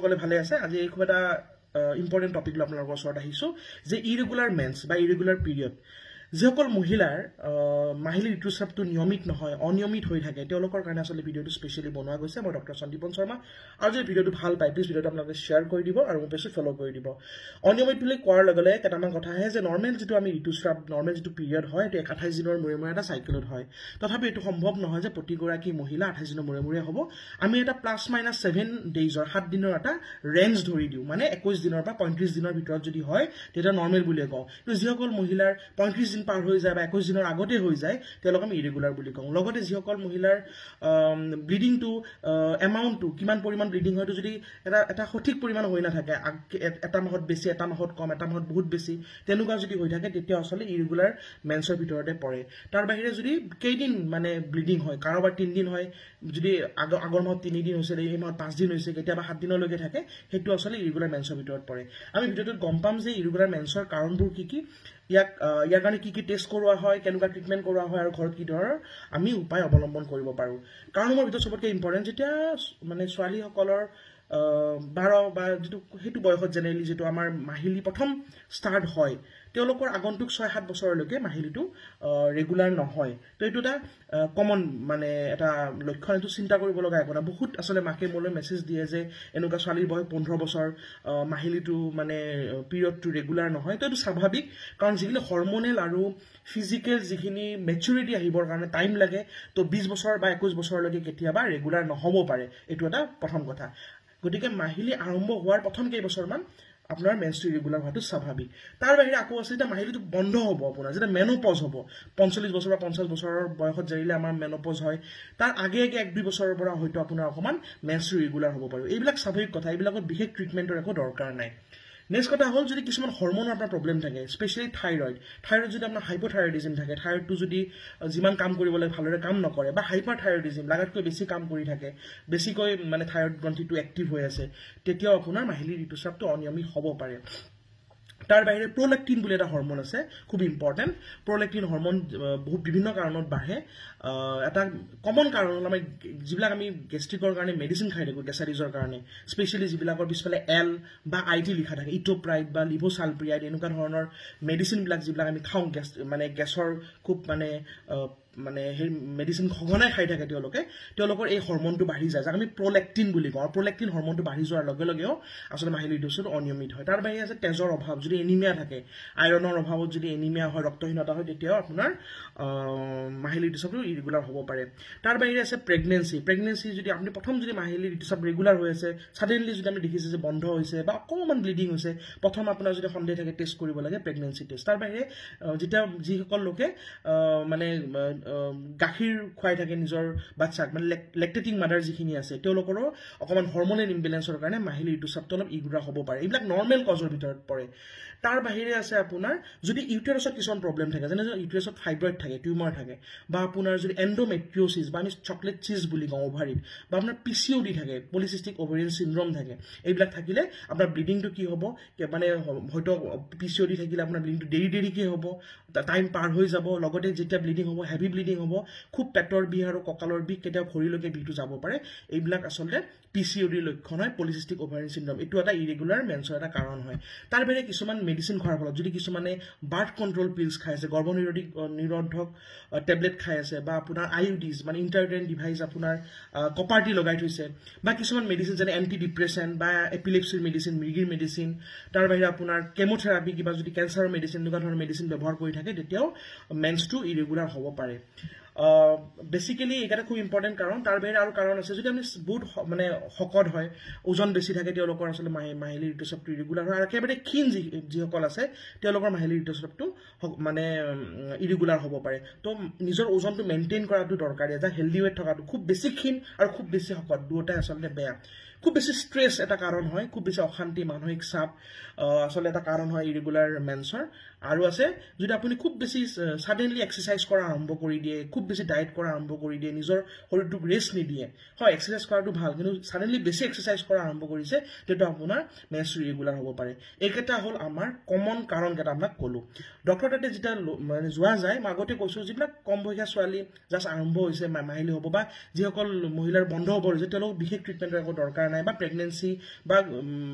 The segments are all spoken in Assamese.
সকলে ভালে আছে আজি এই খুব এটা ইম্পৰ্টেন্ট টপিক লৈ আপোনালোকৰ ওচৰত আহিছো যে ইৰেগুলাৰ মেন্স বা ইৰেগুলাৰ পিৰিয়ড যেসকল মহিলাৰ মাহিলী ঋতুস্ৰাৱটো নিয়মিত নহয় অনিয়মিত হৈ থাকে তেওঁলোকৰ কাৰণে আসলে ভিডিওটো স্পেশালি বনোৱা গৈছে মই ডক্টৰ সন্দীপন শৰ্মা আৰু যদি ভিডিওটো ভাল পায় প্লিজ ভিডিওটো আপোনালোকে শেয়াৰ কৰি দিব আৰু মোৰ পেজটো ফলো কৰি দিব অনিয়মিত বুলি কোৱাৰ লগে লগে কেইটামান কথা আহে যে নৰ্মেল যেটো আমি ঋতুস্ৰাৱ নৰ্মেল যেটো পিৰিয়ড হয় এটো 28 দিনৰ মূৰে মূৰে এটা সাইকেলত হয় তথাপি এটো সম্ভৱ নহয় যে প্ৰতিগৰাকী মহিলা 28 দিনৰ মূৰে মূৰে হ'ব আমি এটা প্লাস মাইনাস 7 ডেজৰ 7 দিনৰ এটা ৰেঞ্জ ধৰি দিও মানে 21 দিনৰ বা 35 দিনৰ ভিতৰত যদি হয় তেটা নৰ্মেল বুলি কওঁ তো যিসকল মহিলাৰ 35 দিন পাৰ হৈ যায় বা 21 দিনৰ আগতে হৈ যায় তেওঁলোক আমি ইৰেগুলাৰ বুলি কওঁ লগতে যিসকল মহিলাৰ ব্লিডিং টু এমাউন্ট টু কিমান পৰিমাণ ব্লিডিং হয়তো যদি এটা সঠিক পৰিমাণ হৈ না থাকে এটা মাহত বেছি এটা মাহত কম এটা মাহত বহুত বেছি তেনুকা যদি হৈ থাকে তেতিয়া আসলে ইৰেগুলাৰ মেন্সৰ ভিতৰতে পৰে তাৰ বাহিৰে যদি কেইদিন মানে ব্লিডিং হয় কাৰোবাৰ 3 দিন হয় যদি আগৰ মাহত 3 দিন হৈছে এই মাহত 5 দিন হৈছে কেতিয়াবা 7 দিনলৈকে থাকে হেতু আসলে ইৰেগুলাৰ মেন্সৰ ভিতৰত পৰে আমি ভিডিওটোত গম পাম যে ইৰেগুলাৰ মেন্সৰ কাৰণবোৰ কি ইয়াৰ কাৰণে কি টেষ্ট কৰোৱা হয় কেনেকুৱা ট্ৰিটমেন্ট কৰোৱা হয় আৰু ঘৰত কি ধৰণৰ আমি উপায় অৱলম্বন কৰিব পাৰো কাৰণ মোৰ ভিতৰত সবতকৈ ইম্পৰ্টেন্ট যেতিয়া মানে ছোৱালী সকলৰ 12 বা যেটো হেতু বয়সত জেনেৰেলি যেটো আমাৰ মাহিলী প্ৰথম স্টাৰ্ট হয় তেওঁলোকৰ আগন্তুক 6-7 বছৰলৈকে মাহিলীটো ৰেগুলাৰ নহয় তো এটো এটা কমন মানে এটা লক্ষণ এটো চিন্তা কৰিব লগা একোনা বহুত আসলে মাকে মোলৈ মেছেজ দিয়ে যে এনেকুৱা ছোৱালীৰ বয়স 15 বছৰ মাহিলীটো মানে পিৰিয়ডটো ৰেগুলাৰ নহয় তো এটো স্বাভাৱিক কাৰণ যিখিনি হৰমোনেল আৰু ফিজিক্যাল যিখিনি ম্যাচুৰিটি আহিবৰ কাৰণে টাইম লাগে তো 20 বছৰ বা 21 বছৰলৈকে কেতিয়াবা ৰেগুলাৰ নহব পাৰে এটো এটা প্ৰথম কথা গতিকে মাহিলী আৰম্ভ হোৱাৰ প্ৰথম কেই বছৰমান আপোনাৰ মেন্সটো ৰেগুলাৰ হোৱাটো স্বাভাৱিক তাৰ বাহিৰে আকৌ আছে যে মাহিলীটো বন্ধ হ'ব আপোনাৰ যেটা মেনোপজ হ'ব 45 বছৰ বা 50 বছৰৰ বয়সত জৰিলে আমাৰ মেনোপজ হয় তাৰ আগে 1-2 বছৰৰ পৰা হয়তো আপোনাৰ অকমান মেন্সটো ৰেগুলাৰ হ'ব পাৰে এইবিলাক স্বাভাৱিক কথা এইবিলাকত বিশেষ ট্ৰিটমেন্টৰ একো দৰকাৰ নাই নেক্সট কথা হল যদি কিছুমান হৰমোনৰ আপোনাৰ প্ৰবলেম থাকে স্পেশালি থাইৰয়েড যদি আপোনাৰ হাইপোথাইৰয়েডিজম থাকে থাইৰয়েডটো যদি যিমান কাম কৰিবলৈ ভালৰে কাম নকৰে বা হাইপাৰথাইৰয়েডিজম লাগাতকৈ বেছি কাম কৰি থাকে বেছিকৈ মানে থাইৰয়েড গ্ৰন্থিটো এক্টিভ হৈ আছে তেতিয়াও আপোনাৰ মাহিলী ঋতুস্ৰাৱটো অনিয়মিত হ'ব পাৰে তাৰ বাহিৰে প্ৰলেক্টিন বুলি এটা হৰমোন আছে খুব ইম্পৰ্টেন্ট প্ৰলেক্টিন হৰমোন বহুত বিভিন্ন কাৰণত বাঢ়ে এটা কমন কাৰণ হল আমি যিবিলাক আমি গেষ্ট্ৰিকৰ কাৰণে মেডিসিন খাই থাকো গেছাৰিজৰ কাৰণে স্পেশালি যিবিলাকৰ পিছফালে এল বা আইটি লিখা থাকে ইটোপ্ৰাইড বা লিভোসালপ্ৰিয়াইড এনেকুৱা ধৰণৰ মেডিসিন বিলাক যিবিলাক আমি খাওঁ মানে গেছৰ খুব মানে হে মেডিসিন খগনাই খাই থাকে তেওঁলোকৰ এই হৰমোনটো বাঢ়ি যায় যাক আমি প্ৰলেক্টিন বুলি কওঁ প্ৰলেক্টিন হৰমোনটো বাঢ়ি যোৱাৰ লগে লগেও আসলে মাহিলী ঋতুস্ৰাৱটো অনিয়মিত হয় তাৰ বাহিৰে আছে তেজৰ অভাৱ যদি এনিমিয়া থাকে আইৰণৰ অভাৱত যদি এনিমিয়া হয় ৰক্তহীনতা হয় তেতিয়াও আপোনাৰ মাহিলী ঋতুস্ৰাৱটো ইৰেগুলাৰ হ'ব পাৰে তাৰ বাহিৰে আছে প্ৰেগনেন্সি যদি আপুনি প্ৰথম যদি মাহিলী ঋতুস্ৰাৱ ৰেগুলাৰ হৈ আছে সাডেনলি যদি আমি দেখিছে যে বন্ধ হৈছে বা অকমান ব্লিডিং হৈছে প্ৰথম আপোনাৰ যদি সন্দেহ থাকে টেষ্ট কৰিব লাগে প্ৰেগনেন্সি টেষ্ট তাৰ বাহিৰে যেতিয়া যিসকল লোকে মানে গাখীৰ খুৱাই থাকে নিজৰ বাচ্চাক মানে লেক্টেটিং মাদাৰ যিখিনি আছে তেওঁলোকৰো অকমান হৰমোনেল ইমবেলেন্সৰ কাৰণে মাহিলী ঋতুস্ৰাৱটো অলপ ইৰেগুলাৰ হ'ব পাৰে এইবিলাক নৰ্মেল কজৰ ভিতৰত পৰে তাৰ বাহিৰে আছে আপোনাৰ যদি ইউটেৰাছত কিছুমান প্ৰবলেম থাকে যেনে ইউটেৰাছত ফাইব্ৰইড থাকে টিউমাৰ থাকে বা আপোনাৰ যদি এন্ডোমেট্ৰিওসিস বা আমি চকলেট চিজ বুলি কওঁ ওভাৰিত বা আপোনাৰ পিচিওডি থাকে পলিসিস্টিক ওভাৰিয়ান সিনড্ৰোম থাকে এইবিলাক থাকিলে আপোনাৰ ব্লিডিংটো কি হ'ব মানে হয়তো পিচিওডি থাকিলে আপোনাৰ ব্লিডিংটো দেৰি কি হ'ব টাইম পাৰ হৈ যাব লগতে যেতিয়া ব্লিডিং হ'ব হেভি ব্লিডিং হ'ব খুব পেটৰ বিষ আৰু কঁকালৰ বিষ কেতিয়া ভৰিলৈকে বিষটো যাব পাৰে এইবিলাক আসলে পিচিওডিৰ লক্ষণ হয় পলিসিস্টিক ওভাৰিয়ান সিনড্ৰোম এটো এটা ইৰেগুলাৰ মেন্সৰ এটা কাৰণ হয় তাৰ বাহিৰে কিছুমান মেডিসিন খোৱাৰ ফলত যদি কিছুমানে বাৰ্থ কন্ট্ৰোল পিলস খাই আছে গৰ্ভনিৰোধক টেবলেট খাই আছে বা আপোনাৰ আইউডিজ মানে ইন্টাৰউটেৰাইন ডিভাইস আপোনাৰ কপাৰটি লগাই থৈছে বা কিছুমান মেডিসিন যেনে এন্টি ডিপ্ৰেছেন্ট বা এপিলেপসিৰ মেডিসিন মৃগীৰ মেডিসিন তাৰ বাহিৰে আপোনাৰ কেমোথেৰাপি কিবা যদি কেন্সাৰৰ মেডিসিন এনেকুৱা ধৰণৰ মেডিসিন ব্যৱহাৰ কৰি থাকে তেতিয়াও মেন্সটো ইৰেগুলাৰ হ'ব পাৰে বেসিক্যালি এটা খুব ইম্পৰ্টেন্ট কাৰণ তাৰ বাহিৰে আৰু কাৰণ আছে যদি আমি বহুত মানে শকত হয় ওজন বেছি থাকে তেওঁলোকৰ আসলে মাহিলী ঋতুস্ৰাৱটো ইৰেগুলাৰ হয় আৰু একেবাৰে ক্ষীণ যিসকল আছে তেওঁলোকৰ মাহিলী ঋতুস্ৰাৱটো মানে ইৰেগুলাৰ হ'ব পাৰে তো নিজৰ ওজনটো মেইনটেইন কৰাটো দৰকাৰী এটা হেলদি ৱেট থকাটো খুব বেছি ক্ষীণ আৰু খুব বেছি শকত দুটাই আসলে বেয়া খুব বেছি স্ট্ৰেছ এটা কাৰণ হয় খুব বেছি অশান্তি মানসিক চাপ আসলে এটা কাৰণ হয় ইৰেগুলাৰ মেন্সৰ আৰু আছে যদি আপুনি খুব বেছি সাডেনলি এক্সাৰসাইজ কৰা আৰম্ভ কৰি দিয়ে খুব বেছি ডায়েট কৰা আৰম্ভ কৰি দিয়ে নিজৰ শৰীৰটোক ৰেষ্ট নিদিয়ে হয় এক্সাৰসাইজ কৰাটো ভাল কিন্তু সাডেনলি বেছি এক্সাৰসাইজ কৰা আৰম্ভ কৰিছে তেটো আপোনাৰ মেন্স ইৰেগুলাৰ হ'ব পাৰে এইকেইটা হল আমাৰ কমন কাৰণ কেইটা আপোনাক ক'লো ডক্টৰ তাতে যেটা মানে যোৱা যায় মই আগতে কৈছো যিবিলাক কম বয়সীয়া ছোৱালী জাস্ট আৰম্ভ হৈছে মাহিলী হ'ব বা যিসকল মহিলাৰ বন্ধ হ'ব যে তেওঁলোক বিশেষ ট্ৰিটমেন্টৰ একো দৰকাৰ নাই বা প্ৰেগনেন্সি বা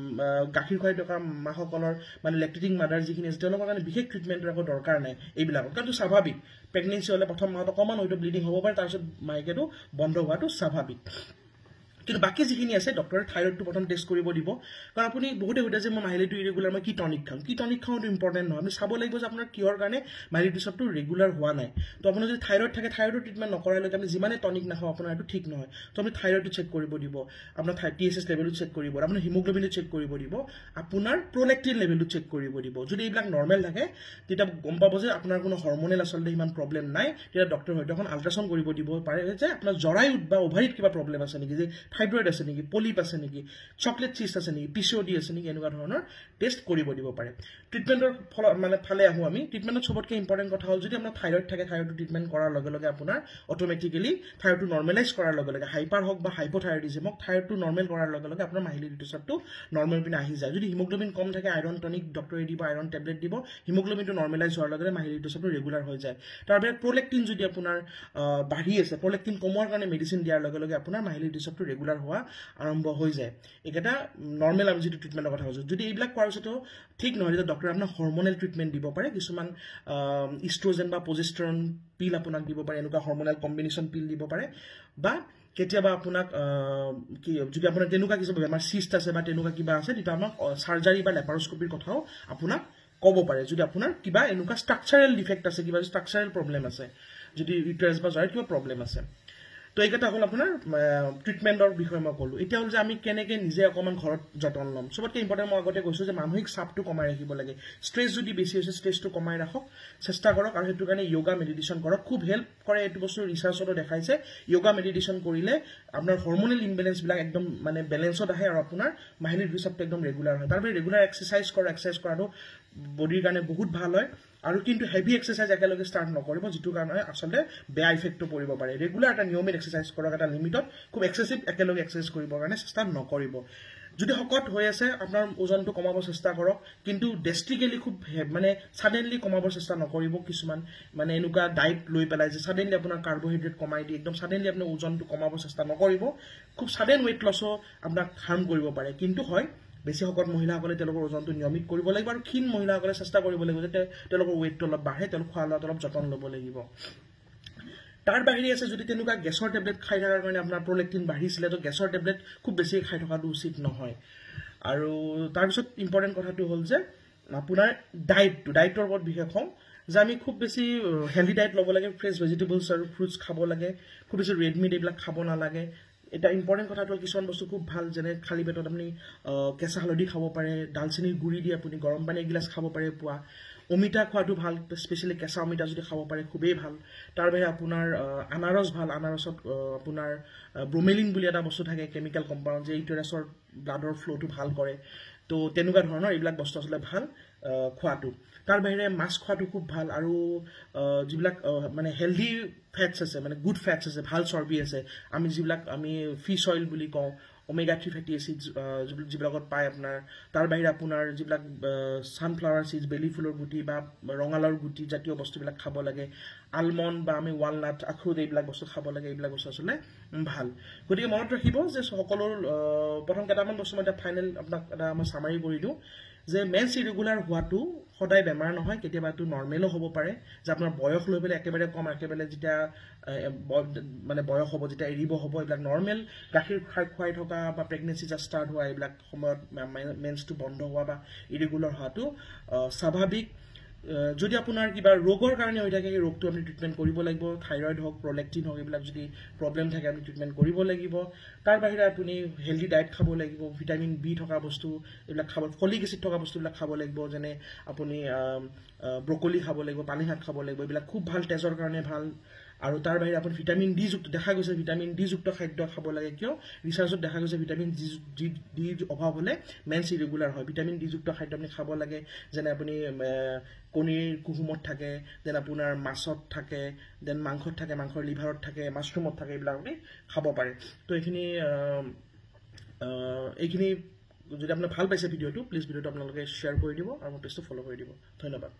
গাখীৰ খুৱাই থকা মাসকলৰ মানে লেক্টেটিং মাদাৰ যিখিনি আছে তেওঁলোকৰ কাৰণে বিশেষ ট্ৰিটমেণ্টৰ একো দৰকাৰ নাই এইবিলাকত কাৰণ স্বাভাৱিক প্ৰেগনেন্সি হ'লে প্ৰথম মাহত অকণমান হয়তো ব্লিডিং হ'ব পাৰে তাৰপিছত মাহেকীয়াটো বন্ধ হোৱাটো স্বাভাৱিক কিন্তু বাকি যিখিনি আছে ডক্টৰে থাইৰয়ডটো প্ৰথম টেষ্ট কৰিব দিব কাৰণ আপুনি বহুতে সুধে যে মই মাহিলীটো ইৰেগুলাৰ মই কি টনিক খাওঁ ইম্পৰ্টেণ্ট নহয় আপুনি চাব লাগিব যে আপোনাৰ কিহৰ কাৰণে মাহিলী ঋতুস্ৰাৱটো ৰেগুলাৰ হোৱা নাই তো আপোনাৰ যদি থাইৰয়ড থাকে থাইৰয়ডৰ ট্ৰিটমেণ্ট নকৰালৈকে আপুনি যিমানে টনিক নাখাওঁ আপোনাৰ এইটো ঠিক নহয় তো আপুনি থাইৰয়ডটো চেক কৰিব দিব আপোনাৰ TSH লেভেলটো চেক কৰিব আপোনাৰ হিমোগ্লোবিনটো চেক কৰিব দিব আপোনাৰ প্ৰলেক্টিন লেভেলটো চেক কৰিব দিব যদি এইবিলাক নৰ্মেল থাকে তেতিয়া গম পাব যে আপোনাৰ কোনো হৰমনেল আচলতে ইমান প্ৰব্লেম নাই তেতিয়া ডক্টৰ হয়তো এখন আল্ট্ৰাসাউণ্ড কৰিব দিব পাৰে যে আপোনাৰ জৰায়ুত বা অভাৰীত কিবা প্ৰব্লেম আছে নেকি যে থাইৰয়ড আছে নেকি পলিপ আছে নেকি চকলেট চিষ্ট আছে নেকি PCOD আছে নেকি এনেকুৱা ধৰণৰ টেষ্ট কৰিব দিব পাৰে ট্ৰিটমেণ্টৰ মানে ফালে আহো আমি ট্ৰিটমেণ্টত সবতকৈ ইম্পৰ্টেণ্ট কথা হ'ল যদি আপোনাৰ থাইৰয়ড থাকে থাইৰয়ডটো ট্ৰিটমেণ্ট কৰাৰ লগে লগে আপোনাৰ অট'মেটিকেলি থাইৰয়ডটো নৰ্মেলাইজ কৰাৰ লগে লগে হাইপাৰ হওক বা হাইপোথাইৰয়ডিজম হওক থাইৰয়ডটো নৰ্মেল কৰাৰ লগে লগে আপোনাৰ মাহিলী ঋতুস্ৰাৱটো নৰ্মেল পিনে আহি যায় যদি হিমোগ্লোবিন কম থাকে আইৰণ টনিক ডক্টৰে দিব আইৰণ টেবলেট দিব হিমোগ্লোবিনটো নৰ্মেলাইজ হোৱাৰ লগে লগে মাহিলী ঋতুস্ৰাৱটো ৰেগুলাৰ হৈ যায় তাৰ বাহিৰে প্ৰলেক্টিন যদি আপোনাৰ বাঢ়ি আছে প্ৰলেক্টিন কমোৱাৰ কাৰণে মেডিচিন দিয়াৰ লগে লগে আপোনাৰ মাহিলী ঋতুস্ৰাৱটো ৰেগুলাৰ হোৱা আৰম্ভ হৈ যায় এইকেইটা নৰ্মেল আমি যিটো ট্ৰিটমেণ্টৰ কথা কৈছোঁ যদি এইবিলাক কৰাৰ পিছতো ঠিক নহয় তেতিয়া ডক্টৰে আপোনাক হৰমনেল ট্ৰিটমেণ্ট দিব পাৰে কিছুমান ইষ্ট্ৰজেন বা প্ৰজেষ্টৰন পিল আপোনাক দিব পাৰে এনেকুৱা হৰমনেল কম্বিনেশ্যন পিল দিব পাৰে বা কেতিয়াবা আপোনাক কি যদি আপোনাৰ তেনেকুৱা কিছুমান বেমাৰ চিষ্ট আছে বা তেনেকুৱা কিবা আছে তেতিয়া আমাক চাৰ্জাৰী বা লেপাৰস্কোপিৰ কথাও আপোনাক ক'ব পাৰে যদি আপোনাৰ কিবা এনেকুৱা ষ্ট্ৰাকচাৰেল ডিফেক্ট আছে কিবা ষ্ট্ৰাকচাৰেল প্ৰব্লেম আছে যদি ইউটেৰাছ বা জৰায়ুত কিবা প্ৰব্লেম আছে তো এইকেইটা হ'ল আপোনাৰ ট্ৰিটমেণ্টৰ বিষয়ে মই ক'লোঁ এতিয়া হ'ল যে আমি কেনেকৈ নিজে অকণমান ঘৰত যতন ল'ম চবতকৈ ইম্পৰ্টেণ্ট মই আগতে কৈছোঁ যে মানসিক চাপটো কমাই ৰাখিব লাগে ষ্ট্ৰেছ যদি বেছি হৈছে ষ্ট্ৰেছটো কমাই ৰাখক চেষ্টা কৰক আৰু সেইটো কাৰণে য়োগা মেডিটেশ্যন কৰক খুব হেল্প কৰে এইটো বস্তু ৰিচাৰ্চতো দেখাইছে য়োগা মেডিটেশ্যন কৰিলে আপোনাৰ হৰমনেল ইমবেলেঞ্চবিলাক একদম মানে বেলেঞ্চত আহে আৰু আপোনাৰ মাহিলী ঋতুস্ৰাৱটো একদম ৰেগুলাৰ হয় তাৰবাবে ৰেগুলাৰ এক্সাৰচাইজ কৰক এক্সাৰচাইজ কৰাটো বডিৰ কাৰণে বহুত ভাল হয় আৰু কিন্তু হেভি এক্সাৰচাইজ একেলগে ষ্টাৰ্ট নকৰিব যিটো কাৰণে আচলতে বেয়া ইফেক্টটো পৰিব পাৰে ৰেগুলাৰ এটা নিয়মিত এক্সাৰচাইজ কৰক এটা লিমিটত খুব এক্সেচিভ একেলগে এক্সাৰচাইজ কৰিবৰ কাৰণে চেষ্টা নকৰিব যদি শকত হৈ আছে আপোনাৰ ওজনটো কমাব চেষ্টা কৰক কিন্তু ড্ৰেষ্টিকেলি খুব মানে ছাডেনলি কমাব চেষ্টা নকৰিব কিছুমান মানে এনেকুৱা ডায়েট লৈ পেলাই যে ছাডেনলি আপোনাৰ কাৰ্বহাইড্ৰেট কমাই দিয়ে একদম ছাডেনলি আপোনাৰ ওজনটো কমাব চেষ্টা নকৰিব খুব ছাডেন ৱেইট লছো আপোনাক হাৰ্ম কৰিব পাৰে কিন্তু হয় বেছি শকত মহিলাসকলে তেওঁলোকৰ ওজনটো নিয়মিত কৰিব লাগিব আৰু ক্ষীণ মহিলাসকলে চেষ্টা কৰিব লাগিব যে তেওঁলোকৰ ৱেইটটো অলপ বাঢ়ে তেওঁলোক খোৱা লোৱাত অলপ যতন ল'ব লাগিব তাৰ বাহিৰে আছে যদি তেনেকুৱা গেছৰ টেবলেট খাই থকাৰ কাৰণে আপোনাৰ প্ৰলেক্টিন বাঢ়িছিলে তো গেছৰ টেবলেট খুব বেছি খাই থকাটো উচিত নহয় আৰু তাৰপিছত ইম্পৰ্টেণ্ট কথাটো হ'ল যে আপোনাৰ ডায়েটৰ ওপৰত বিশেষ কম যে আমি খুব বেছি হেল্ডি ডায়েট ল'ব লাগে ফ্ৰেছ ভেজিটেবলছ আৰু ফ্ৰুটছ খাব লাগে খুব বেছি ৰেড মিট এইবিলাক খাব নালাগে এটা ইম্পৰ্টেণ্ট কথাটো হ'ল কিছুমান বস্তু খুব ভাল যেনে খালী পেটত আপুনি কেঁচা হালধি খাব পাৰে ডালচেনিৰ গুড়ি দি আপুনি গৰম পানী এগিলাচ খাব পাৰে পুৱা অমিতা খোৱাটো ভাল স্পেচিয়েলি কেঁচা অমিতা যদি খাব পাৰে খুবেই ভাল তাৰ বাহিৰে আপোনাৰ আনাৰস ভাল আনাৰসত আপোনাৰ ব্ৰমেলিন বুলি এটা বস্তু থাকে কেমিকেল কম্পাউণ্ড যে ইউটেৰাছৰ ব্লাডৰ ফ্ল'টো ভাল কৰে তো তেনেকুৱা ধৰণৰ এইবিলাক বস্তু আচলতে ভাল খোৱাটো তাৰ বাহিৰে মাছ খোৱাটো খুব ভাল আৰু যিবিলাক মানে হেল্ডি ফেটছ আছে মানে গুড ফেটছ আছে ভাল চৰ্বি আছে আমি যিবিলাক আমি ফিছ অইল বুলি কওঁ omega 3 ফেটি এচিডছ যিবিলাকত পায় আপোনাৰ তাৰ বাহিৰে আপোনাৰ যিবিলাক ছানফ্লাৱাৰ চিডছ বেলি ফুলৰ গুটি বা ৰঙালাওৰ গুটি জাতীয় বস্তুবিলাক খাব লাগে আলমণ্ড বা আমি ৱালনাট আখৰোট এইবিলাক বস্তু খাব লাগে এইবিলাক বস্তু আচলতে ভাল গতিকে মনত ৰাখিব যে সকলো প্ৰথম কেইটামান বস্তু মই এতিয়া ফাইনেল আপোনাক এটা মই চামাৰি কৰি দিওঁ যে মেন্স ইৰেগুলাৰ হোৱাটো সদায় বেমাৰ নহয় কেতিয়াবা এইটো নৰ্মেলো হ'ব পাৰে যে আপোনাৰ বয়স লৈ পেলাই একেবাৰে কম একেবাৰে যেতিয়া মানে বয়স হ'ব যেতিয়া এৰিব হ'ব এইবিলাক নৰ্মেল গাখীৰ খুৱাই থকা বা প্ৰেগনেঞ্চি জাষ্ট ষ্টাৰ্ট হোৱা এইবিলাক সময়ত মেন্সটো বন্ধ হোৱা বা ইৰেগুলাৰ হোৱাটো স্বাভাৱিক যদি আপোনাৰ কিবা ৰোগৰ কাৰণে হৈ থাকে সেই ৰোগটো আপুনি ট্ৰিটমেণ্ট কৰিব লাগিব থাইৰয়ড হওক প্ৰলেক্টিন হওক এইবিলাক যদি প্ৰব্লেম থাকে আপুনি ট্ৰিটমেণ্ট কৰিব লাগিব তাৰ বাহিৰে আপুনি হেল্ডি ডায়েট খাব লাগিব ভিটামিন বি থকা বস্তু এইবিলাক খাব ফলিক এচিড থকা বস্তুবিলাক খাব লাগিব যেনে আপুনি ব্ৰকলি খাব লাগিব পানী শাক খাব লাগিব এইবিলাক খুব ভাল তেজৰ কাৰণে ভাল আৰু তাৰ বাহিৰে আপুনি ভিটামিন ডি যুক্ত দেখা গৈছে ভিটামিন ডি যুক্ত খাদ্য খাব লাগে কিয় ৰিচাৰ্চত দেখা গৈছে ভিটামিন ডি অভাৱ হ'লে মেন্স ইৰেগুলাৰ হয় ভিটামিন ডি যুক্ত খাদ্য আপুনি খাব লাগে যেনে আপুনি কণীৰ কুহুমত থাকে দেন আপোনাৰ মাছত থাকে দেন মাংসত থাকে মাংসৰ লিভাৰত থাকে মাছৰুমত থাকে এইবিলাক আপুনি খাব পাৰে তো এইখিনি যদি আপোনাৰ ভাল পাইছে ভিডিঅ'টো প্লিজ ভিডিঅ'টো আপোনালোকে শ্বেয়াৰ কৰি দিব আৰু মোৰ পেজটো ফ'ল' কৰি দিব ধন্যবাদ